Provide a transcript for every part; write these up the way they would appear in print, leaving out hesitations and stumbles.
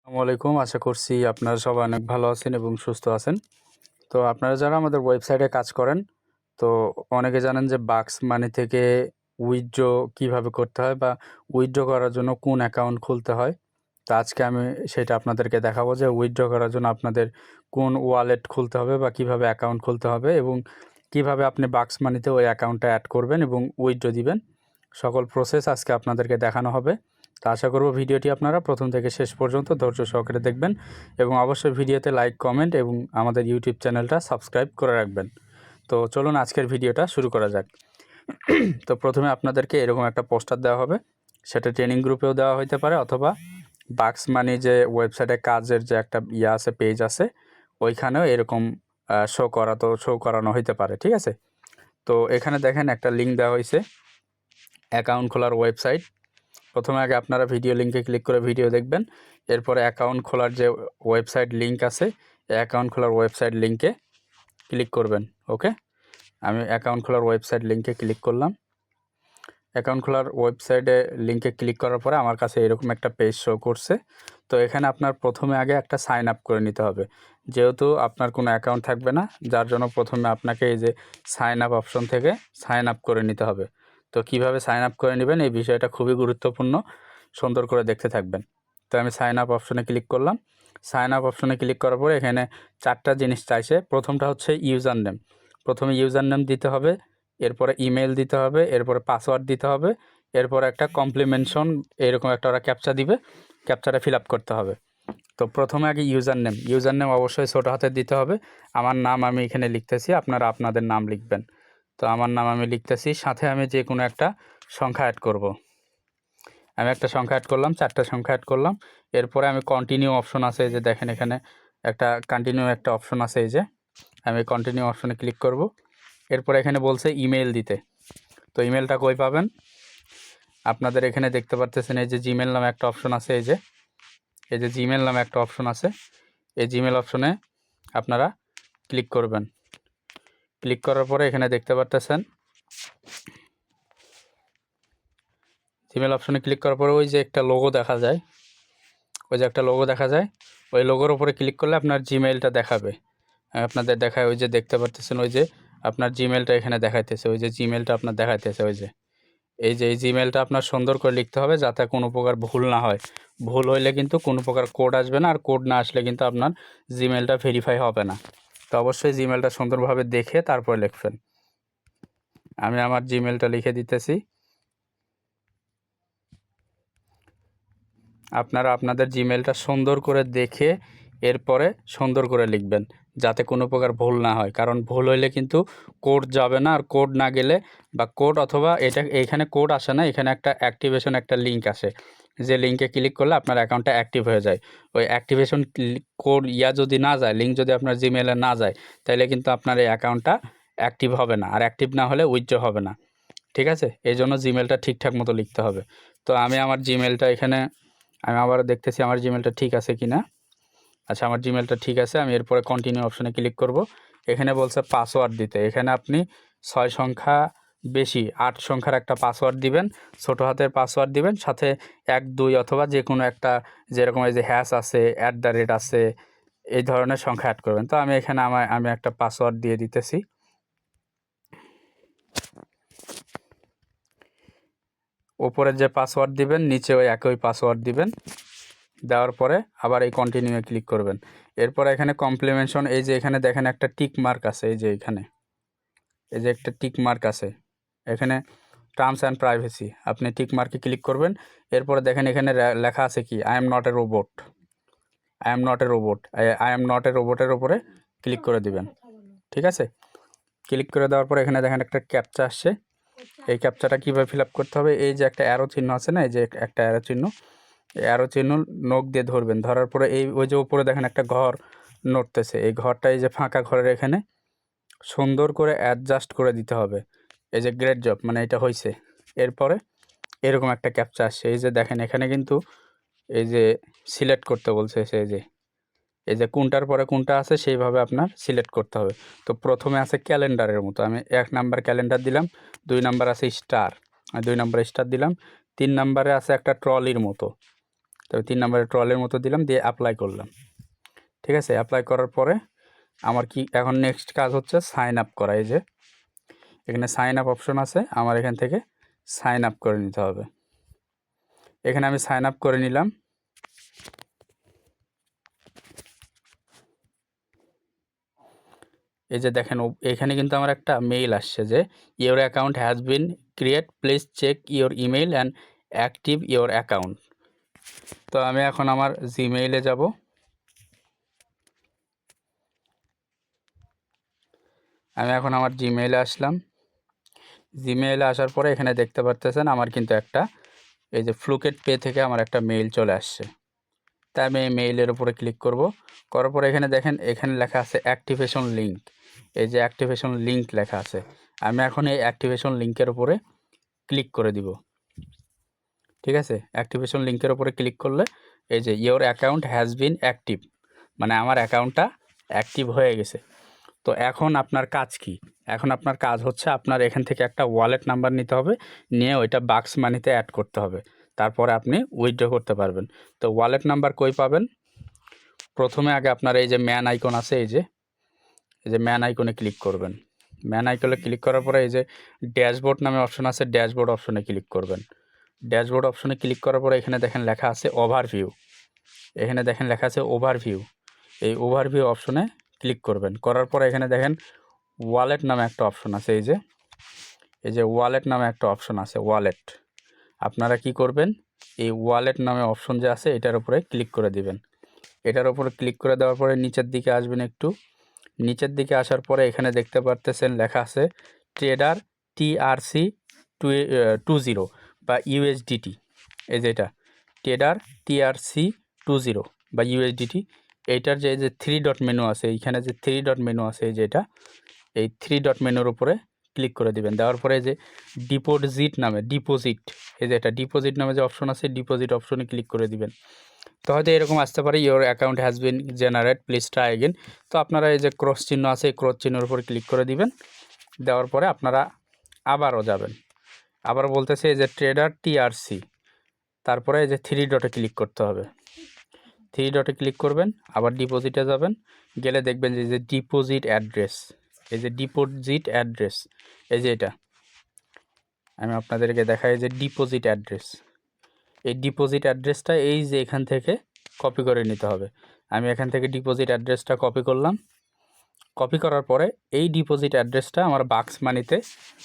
আসসালামু আলাইকুম। আশা করছি আপনারা সবাই অনেক ভালো আছেন এবং সুস্থ আছেন। তো আপনারা যারা আমাদের ওয়েবসাইটে কাজ করেন, তো অনেকে জানেন যে বাক্স মানি থেকে উইথড্র কিভাবে করতে হয় বা উইথড্র করার জন্য কোন অ্যাকাউন্ট খুলতে হয়। তো আজকে আমি সেটা আপনাদেরকে দেখাবো যে উইথড্র করার জন্য আপনাদের কোন ওয়ালেট খুলতে হবে বা কিভাবে অ্যাকাউন্ট খুলতে হবে এবং কিভাবে আপনি বাক্স মানিতে ওই অ্যাকাউন্টটা অ্যাড করবেন এবং উইথড্র দিবেন। সকল প্রসেস আজকে আপনাদেরকে দেখানো হবে। তো আশা করব ভিডিওটি আপনারা প্রথম থেকে শেষ পর্যন্ত ধৈর্য সহকারে দেখবেন এবং অবশ্যই ভিডিওতে লাইক, কমেন্ট এবং আমাদের ইউটিউব চ্যানেলটা সাবস্ক্রাইব করে রাখবেন। তো চলুন আজকের ভিডিওটা শুরু করা যাক। তো প্রথমে আপনাদেরকে এরকম একটা পোস্টার দেওয়া হবে, সেটা ট্রেনিং গ্রুপেও দেওয়া হতে পারে অথবা বাক্স মানি যে ওয়েবসাইটে কাজের যে একটা আছে, পেজ আছে, ওইখানেও এরকম শো করানো হতে পারে। ঠিক আছে। তো এখানে দেখেন একটা লিঙ্ক দেওয়া হয়েছে, অ্যাকাউন্ট খোলার ওয়েবসাইট। প্রথমে আগে আপনারা ভিডিও লিঙ্কে ক্লিক করে ভিডিও দেখবেন, এরপরে অ্যাকাউন্ট খোলার যে ওয়েবসাইট লিঙ্ক আছে, অ্যাকাউন্ট খোলার ওয়েবসাইট লিঙ্কে ক্লিক করবেন। ওকে, আমি অ্যাকাউন্ট খোলার ওয়েবসাইট লিঙ্কে ক্লিক করলাম। অ্যাকাউন্ট খোলার ওয়েবসাইটে লিঙ্কে ক্লিক করার পরে আমার কাছে এরকম একটা পেজ শো করছে। তো এখানে আপনার প্রথমে আগে একটা সাইন আপ করে নিতে হবে, যেহেতু আপনার কোনো অ্যাকাউন্ট থাকবে না, যার জন্য প্রথমে আপনাকে এই যে সাইন আপ অপশন থেকে সাইন আপ করে নিতে হবে। তো কিভাবে সাইন আপ করে নেবেন এই বিষয়টা খুবই গুরুত্বপূর্ণ, সুন্দর করে দেখতে থাকবেন। তো আমি সাইন আপ অপশনে ক্লিক করলাম। সাইন আপ অপশনে ক্লিক করার পরে এখানে চারটা জিনিস চাইছে। প্রথমটা হচ্ছে ইউজার নেম। প্রথমে ইউজার নেম দিতে হবে, এরপরে ইমেল দিতে হবে, এরপরে পাসওয়ার্ড দিতে হবে, এরপর একটা কমপ্লিমেন্টেশন এরকম একটা ওরা ক্যাপচা দিবে, ক্যাপচাটা ফিল আপ করতে হবে। তো প্রথমে আগে ইউজার নেম অবশ্যই ছোটো হাতে দিতে হবে। আমার নাম আমি এখানে লিখতেছি, আপনারা আপনাদের নাম লিখবেন। তো আমার নাম আমি লিখতেছি, সাথে আমি যে কোনো একটা সংখ্যা অ্যাড করব। আমি একটা সংখ্যা অ্যাড করলাম, চারটা সংখ্যা অ্যাড করলাম। এরপরে আমি কন্টিনিউ অপশন আছে, এই যে দেখেন এখানে একটা কন্টিনিউ একটা অপশন আছে, এই যে আমি কন্টিনিউ অপশনে ক্লিক করব। এরপর এখানে বলছে ইমেল দিতে। তো ইমেলটা কই পাবেন, আপনাদের এখানে দেখতে পারতেছেন এই যে জিমেল নামে একটা অপশন আছে, এই যে জিমেল নামে একটা অপশন আছে, এই জিমেল অপশনে আপনারা ক্লিক করবেন। ক্লিক করার পরে এখানে দেখতে পারতেছেন জিমেল অপশনে ক্লিক করার পরে ওই যে একটা লোগো দেখা যায়, ওই লোগোর উপরে ক্লিক করলে আপনার জিমেলটা দেখাবে। আপনাদের দেখায় ওই যে দেখতে পারতেছেন, ওই যে আপনার জিমেলটা এখানে দেখাইতেছে, ওই যে জিমেলটা আপনার দেখাইতেছে, ওই যে এই জিমেলটা আপনার সুন্দর করে লিখতে হবে যাতে কোনো প্রকার ভুল না হয়। ভুল হইলে কিন্তু কোনো প্রকার কোড আসবে না, আর কোড না আসলে কিন্তু আপনার জিমেলটা ভেরিফাই হবে না। তো অবশ্যই জিমেলটা সুন্দরভাবে দেখে তারপরে লিখবেন। আমি আমার জিমেলটা লিখে দিতেছি, আপনারা আপনাদের জিমেলটা সুন্দর করে দেখে এরপরে সুন্দর করে লিখবেন যাতে কোনো প্রকার ভুল না হয়, কারণ ভুল হইলে কিন্তু কোড যাবে না, আর কোড না গেলে বা কোড অথবা এইখানে কোড আসে না, এখানে একটা অ্যাক্টিভেশন একটা লিঙ্ক আসে, যে লিঙ্কে ক্লিক করলে আপনার অ্যাকাউন্টটা অ্যাক্টিভ হয়ে যায়। ওই অ্যাক্টিভেশন কোড যদি না যায়, লিঙ্ক যদি আপনার জিমেলে না যায়, তাহলে কিন্তু আপনার এই অ্যাকাউন্টটা অ্যাক্টিভ হবে না, আর অ্যাক্টিভ না হলে উইথড্র হবে না। ঠিক আছে, এই জন্য জিমেলটা ঠিকঠাক মতো লিখতে হবে। তো আমি আমার জিমেলটা এখানে আমি আবার দেখতেছি আমার জিমেলটা ঠিক আছে কি না। আচ্ছা, আমার জিমেলটা ঠিক আছে। আমি এরপরে কন্টিনিউ অপশনে ক্লিক করব। এখানে বলছে পাসওয়ার্ড দিতে, এখানে আপনি 6 সংখ্যা বেশি 8 সংখ্যার একটা পাসওয়ার্ড দিবেন, ছোটো হাতের পাসওয়ার্ড দিবেন, সাথে 1 2 অথবা যে কোনো একটা, যেরকম এই যে হ্যাশ আছে, @ আছে, এই ধরনের সংখ্যা অ্যাড করবেন। তো আমি এখানে আমি একটা পাসওয়ার্ড দিয়ে দিতেছি। ওপরে যে পাসওয়ার্ড দিবেন নিচে ওই একই পাসওয়ার্ড দিবেন, দেওয়ার পরে আবার এই কন্টিনিউয়ে ক্লিক করবেন। এরপর এখানে কমপ্লিমেন্টেশন, এই যে এখানে দেখেন একটা টিক মার্ক আছে, এই যে এখানে এই যে একটা টিক মার্ক আছে, এখানে টার্মস অ্যান্ড প্রাইভেসি, আপনি টিক মার্কে ক্লিক করবেন। এরপরে দেখেন এখানে লেখা আছে কি, I am not a robot, I am not a রোবটের ওপরে ক্লিক করে দিবেন। ঠিক আছে, ক্লিক করে দেওয়ার পরে এখানে দেখেন একটা ক্যাপচা আসছে। এই ক্যাপচাটা কীভাবে ফিল আপ করতে হবে, এই যে একটা অ্যারো চিহ্ন আছে না, এই যে একটা অ্যারো চিহ্ন, অ্যারো চিহ্ন নখ দিয়ে ধরবেন। ধরার পরে ওই যে উপরে দেখেন একটা ঘর নড়তেছে, এই ঘরটা, এই যে ফাঁকা ঘরের এখানে সুন্দর করে অ্যাডজাস্ট করে দিতে হবে। এই যে গ্রেট জব, মানে এটা হয়েছে। এরপরে এরকম একটা ক্যাপচা আসছে, এই যে দেখেন এখানে কিন্তু এই যে সিলেক্ট করতে বলছে, এই যে কোনটার পরে কোনটা আছে সেইভাবে আপনার সিলেক্ট করতে হবে। তো প্রথমে আছে ক্যালেন্ডারের মতো, আমি 1 নাম্বার ক্যালেন্ডার দিলাম, 2 নাম্বার আছে স্টার, আমি 2 নাম্বার স্টার দিলাম, 3 নাম্বারে আছে একটা ট্রলির মতো, তবে 3 নম্বরে ট্রলের মতো দিলাম, দিয়ে অ্যাপ্লাই করলাম। ঠিক আছে, অ্যাপ্লাই করার পরে আমার কি এখন নেক্সট কাজ হচ্ছে সাইন আপ করা। এই যে এখানে সাইন আপ অপশন আছে, আমার এখান থেকে সাইন আপ করে নিতে হবে। এখানে আমি সাইন আপ করে নিলাম। এই যে দেখেন এখানে কিন্তু আমার একটা মেইল আসছে যে your account has been create, please check your email and active your account. তো আমি এখন আমার জিমেইলে যাব। আমি এখন আমার জিমেইলে আসলাম। জিমেইলে আসার পরে এখানে দেখতে পারতেছেন আমার কিন্তু একটা এই যে ফ্লুকেট পে থেকে আমার একটা মেইল চলে আসছে। তাই আমি এই মেইলের উপরে ক্লিক করব। করার পরে এখানে দেখেন এখানে লেখা আছে অ্যাক্টিভেশন লিঙ্ক। এই যে অ্যাক্টিভেশন লিঙ্ক লেখা আছে, আমি এখন এই অ্যাক্টিভেশন লিঙ্কের উপরে ক্লিক করে দিব। ঠিক আছে, অ্যাক্টিভেশন লিঙ্কের উপরে ক্লিক করলে এই যে your account has bin active, মানে আমার অ্যাকাউন্টটা অ্যাক্টিভ হয়ে গেছে। তো এখন আপনার কাজ কি? এখন আপনার কাজ হচ্ছে আপনার এখান থেকে একটা ওয়ালেট নাম্বার নিতে হবে, নিয়ে ওইটা বাক্স মানিতে অ্যাড করতে হবে, তারপরে আপনি উইথড্র করতে পারবেন। তো ওয়ালেট নাম্বার কই পাবেন? প্রথমে আগে আপনার এই যে ম্যান আইকন আছে, এই যে ম্যান আইকনে ক্লিক করবেন। ম্যান আইকনে ক্লিক করার পরে এই যে ড্যাশবোর্ড নামে অপশন আছে, ড্যাশবোর্ড অপশনে ক্লিক করবেন। ড্যাশবোর্ড অপশনে ক্লিক করার পরে এখানে দেখেন লেখা আছে ওভারভিউ। এখানে দেখেন লেখা আছে ওভারভিউ। এই ওভারভিউ অপশনে ক্লিক করবেন। করার পরে এখানে দেখেন ওয়ালেট নামে একটা অপশন আছে, এই যে ওয়ালেট নামে একটা অপশন আছে, ওয়ালেট। আপনারা কি করবেন, এই ওয়ালেট নামে অপশন যে আছে এটার উপরে ক্লিক করে দিবেন। এটার উপরে ক্লিক করে দেওয়ার পরে নিচের দিকে আসবেন, একটু নিচের দিকে আসার পরে এখানে দেখতে পারতেছেন লেখা আছে ট্রেডার TRC 20 বা ইউএসডিটি। এই যে এটা ট্রেডার TRC 20 বা ইউএসডিটি। এইটার যে থ্রি ডট মেনু আছে, এইখানে যে থ্রি ডট মেনু আছে, এই যে এটা এই থ্রি ডট মেনুর উপরে ক্লিক করে দিবেন। দেওয়ার পরে যে ডিপোজিট নামে এই যে এটা ডিপোজিট নামে যে অপশন আছে, ডিপোজিট অপশনে ক্লিক করে দিবেন। তো হয়তো এরকম আসতে পারে your account has bin generate, please try again. তো আপনারা এই যে ক্রস চিহ্ন আছে, এই ক্রস চিহ্নের উপর ক্লিক করে দিবেন। দেওয়ার পরে আপনারা আবারও যাবেন, আবার বলতেছে এই যে ট্রেডার TRC, তারপরে এই যে থ্রি ডটে ক্লিক করতে হবে। থ্রি ডটে ক্লিক করবেন, আবার ডিপোজিটে যাবেন, গেলে দেখবেন যে ডিপোজিট অ্যাড্রেস, এই যে ডিপোজিট অ্যাড্রেস, এই যে এটা আমি আপনাদেরকে দেখাই যে ডিপোজিট অ্যাড্রেস। এই ডিপোজিট অ্যাড্রেসটা এই যে এখান থেকে কপি করে নিতে হবে। আমি এখান থেকে ডিপোজিট অ্যাড্রেসটা কপি করলাম। কপি করার পরে এই ডিপোজিট অ্যাড্রেসটা আমার বাক্স মানিতে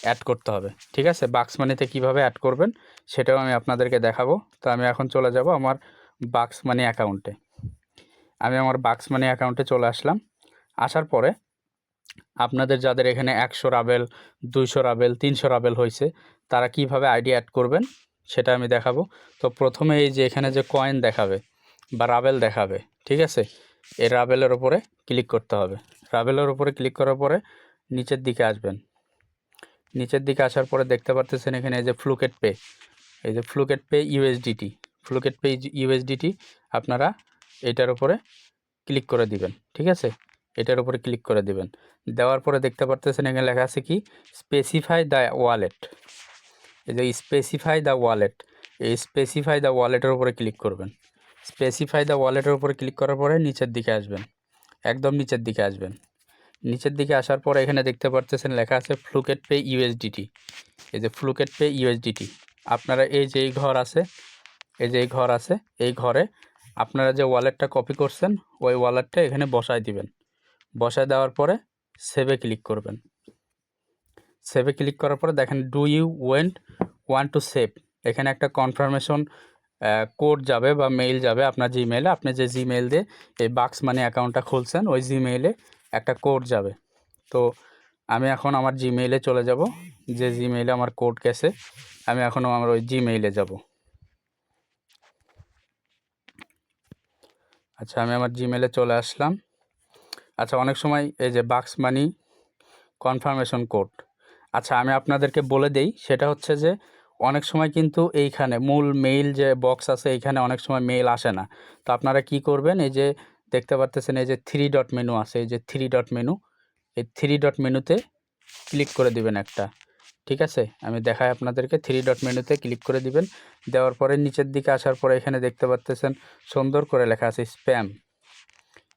অ্যাড করতে হবে। ঠিক আছে, বাক্স মানিতে কীভাবে অ্যাড করবেন সেটাও আমি আপনাদেরকে দেখাবো। তো আমি এখন চলে যাব আমার বাক্স মানি অ্যাকাউন্টে। আমি আমার বাক্স মানি অ্যাকাউন্টে চলে আসলাম। আসার পরে আপনাদের যাদের এখানে 100 রাবেল, 200 রাবেল, 300 রাবেল হয়েছে, তারা কিভাবে আইডি অ্যাড করবেন সেটা আমি দেখাবো। তো প্রথমে এই যে এখানে যে কয়েন দেখাবে বা রাবেল দেখাবে, ঠিক আছে, এই রাবেলের ওপরে ক্লিক করতে হবে। রাবেলের উপরে ক্লিক করার পরে নিচের দিকে আসবেন। নিচের দিকে আসার পরে দেখতে পারতেছেন এখানে এই যে ফ্লুকেট পে, এই যে ফ্লুকেট পে ইউএসডিটি, ফ্লুকেট পে ইউএসডিটি আপনারা এটার উপরে ক্লিক করে দিবেন। ঠিক আছে, এটার উপরে ক্লিক করে দিবেন। দেওয়ার পরে দেখতে পারতেছেন এখানে লেখা আছে কি স্পেসিফাই দ্য ওয়ালেট। এই যে স্পেসিফাই দ্য ওয়ালেট, এই স্পেসিফাই দ্য ওয়ালেটের উপরে ক্লিক করবেন। স্পেসিফাই দ্য ওয়ালেটের উপরে ক্লিক করার পরে নিচের দিকে আসবেন, একদম নিচের দিকে আসবেন। নিচের দিকে আসার পরে এখানে দেখতে পারতেছেন লেখা আছে ফ্লুকেট পে ইউএসডিটি। এই যে ফ্লুকেট পে ইউএসডিটি আপনারা এই যে এই ঘর আছে, এই যে এই ঘর আছে, এই ঘরে আপনারা যে ওয়ালেটটা কপি করছেন ওই ওয়ালেটটা এখানে বসায় দিবেন। বসায় দেওয়ার পরে সেভে ক্লিক করবেন। সেভে ক্লিক করার পরে দেখেন do you want to save, এখানে একটা কনফার্মেশন কোড যাবে বা মেইল যাবে আপনার জিমেইলে। আপনি যে জিমেইল দিয়ে এই বাক্স মানি অ্যাকাউন্টটা খুলছেন ওই জিমেইলে একটা কোড যাবে। তো আমি এখন আমার জিমেইলে চলে যাব, যে জিমেইলে আমার কোড গেছে আমি এখনও আমার ওই জিমেইলে যাব। আচ্ছা, আমি আমার জিমেইলে চলে আসলাম। আচ্ছা, অনেক সময় এই যে বাক্স মানি কনফার্মেশন কোড, আচ্ছা আমি আপনাদেরকে বলে দেই, সেটা হচ্ছে যে অনেক সময় কিন্তু এইখানে মূল মেইল যে বক্স আছে এইখানে অনেক সময় মেইল আসে না। তো আপনারা কি করবেন, এই যে দেখতে পারতেছেন এই যে থ্রি ডট মেনু আছে, এই যে থ্রি ডট মেনু, এই থ্রি ডট মেনুতে ক্লিক করে দিবেন একটা। ঠিক আছে, আমি দেখাই আপনাদেরকে। 3 ডট মেনুতে ক্লিক করে দিবেন। দেওয়ার পরে নিচের দিকে আসার পরে এখানে দেখতে পাচ্ছেন সুন্দর করে লেখা আছে স্প্যাম।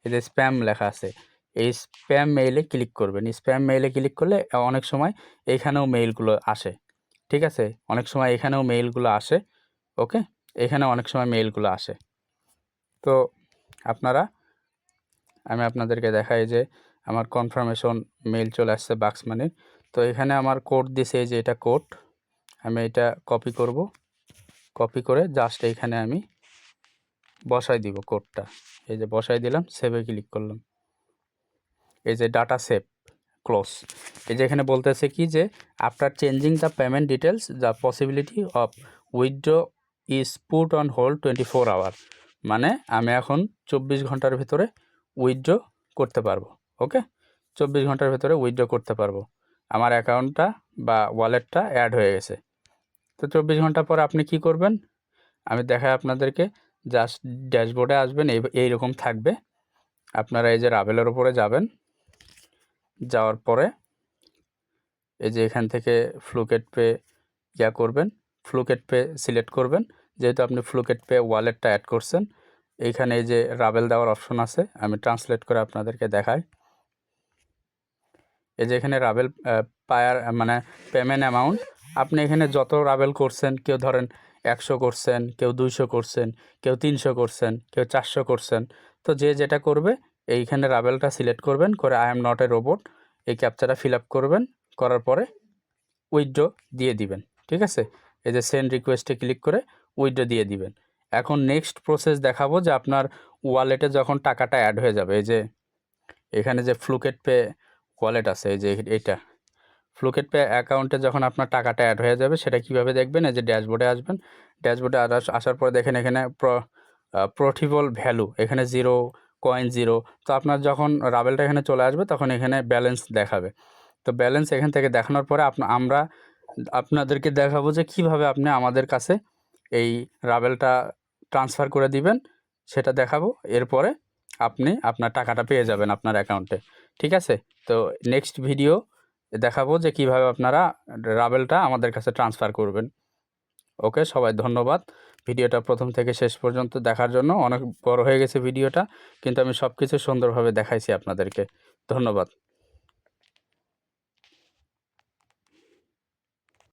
এই যে স্প্যাম লেখা আছে, এই স্প্যাম মেইলে ক্লিক করবেন। স্প্যাম মেইলে ক্লিক করলে অনেক সময় এইখানেও মেইলগুলো আসে। ঠিক আছে, অনেক সময় এখানেও মেইলগুলো আসে। ওকে, এখানে অনেক সময় মেইলগুলো আসে। তো আপনারা, আমি আপনাদেরকে দেখাই যে আমার কনফার্মেশন মেইল চলে আসছে বাক্স মানির। তো এখানে আমার কোড দিছে, এই যে এটা কোড, আমি এটা কপি করব। কপি করে জাস্ট এইখানে আমি বসাই দিব কোডটা। এই যে বসাই দিলাম, সেভে ক্লিক করলাম। এই যে ডাটা সেভ ক্লোজ। এই যে এখানে বলতেছে কি যে after changing the payment details the possibility of withdraw is put on hold 24 hour. মানে আমি এখন 24 ঘন্টার ভিতরে উইথড্র করতে পারবো। ওকে, 24 ঘন্টার ভিতরে উইথড্র করতে পারবো। আমার অ্যাকাউন্টটা বা ওয়ালেটটা অ্যাড হয়ে গেছে। তো 24 ঘন্টা পর আপনি কি করবেন আমি দেখাই আপনাদেরকে। জাস্ট ড্যাশবোর্ডে আসবেন, এইরকম থাকবে। আপনারা এই যে রাভেলের উপরে যাবেন, যাওয়ার পরে এই যে এখান থেকে ফ্লুকেট পে করবেন, ফ্লুকেট পে সিলেক্ট করবেন। যেহেতু আপনি ফ্লুকেট পে ওয়ালেটটা অ্যাড করছেন, এইখানে এই যে রাভেল দেওয়ার অপশন আছে, আমি ট্রান্সলেট করে আপনাদেরকে দেখাই। এই যে এখানে রাভেল পায়ার মানে পেমেন্ট অ্যামাউন্ট, আপনি এখানে যত রাভেল করছেন, কেউ ধরেন 100 করছেন, কেউ 200 করছেন, কেউ 300 করছেন, কেউ 400 করছেন। তো যে যেটা করবে এইখানে রাভেলটা সিলেক্ট করবেন, করে I am not a robot এই ক্যাপচাটা ফিল আপ করবেন। করার পরে উইথড্র দিয়ে দিবেন। ঠিক আছে, এই যে সেন্ড রিকোয়েস্টে ক্লিক করে উইথড্র দিয়ে দিবেন। এখন নেক্সট প্রসেস দেখাবো যে আপনার ওয়ালেটে যখন টাকাটা অ্যাড হয়ে যাবে, এই যে এখানে যে ফ্লুকেট পে ওয়ালেট আছে, এই যে এইটা ফ্লুকেট পে অ্যাকাউন্টে যখন আপনার টাকাটা অ্যাড হয়ে যাবে সেটা কিভাবে দেখবেন, এই যে ড্যাশবোর্ডে আসবেন। ড্যাশবোর্ডে আসার পরে দেখেন এখানে প্রফিটেবল ভ্যালু, এখানে 0.0। তো আপনার যখন রাভেলটা এখানে চলে আসবে তখন এখানে ব্যালেন্স দেখাবে। তো ব্যালেন্স এখান থেকে দেখানোর পরে আমরা আপনাদেরকে দেখাবো যে কিভাবে আপনি আমাদের কাছে এই রাভেলটা ট্রান্সফার করে দিবেন, সেটা দেখাবো। এরপরে আপনি আপনার টাকাটা পেয়ে যাবেন আপনার অ্যাকাউন্টে। ঠিক আছে, তো নেক্সট ভিডিও দেখাবো যে কিভাবে আপনারা রাভেলটা আমাদের কাছে ট্রান্সফার করবেন। ওকে, সবাই ধন্যবাদ ভিডিওটা প্রথম থেকে শেষ পর্যন্ত দেখার জন্য। অনেক বড় হয়ে গেছে ভিডিওটা, কিন্তু আমি সব কিছু সুন্দরভাবে দেখাইছি আপনাদেরকে। ধন্যবাদ।